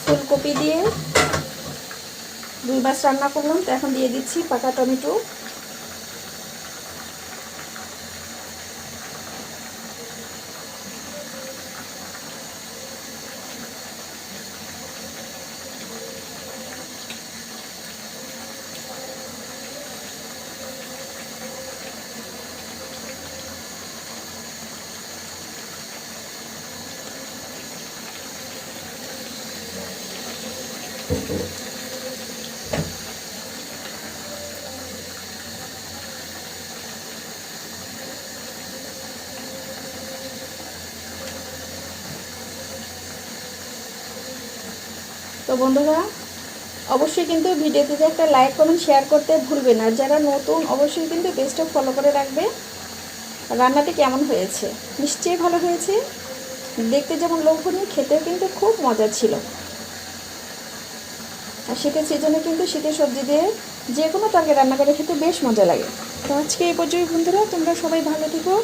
ফুলকপি দিয়ে রুই মাছ রান্না করলাম। তো এখন দিয়ে দিচ্ছি পাকা টমেটো। তো বন্ধুরা অবশ্যই কিন্তু ভিডিওতে একটা লাইক কমেন্ট শেয়ার করতে ভুলবে না। যারা নতুন অবশ্যই কিন্তু পেজটা ফলো করে রাখবে। রান্নাটি কেমন হয়েছে? নিশ্চয়ই ভালো হয়েছে। দেখতে যেমন লোভনীয়, খেতেও কিন্তু খুব মজা ছিল। আর শীতের সিজনে কিন্তু শীতের সবজি দিয়ে যে কোনো তরকারি রান্না করে খেতে বেশ মজা লাগে। তো আজকে এই পর্যন্ত বন্ধুরা, তোমরা সবাই ভালো থেকো,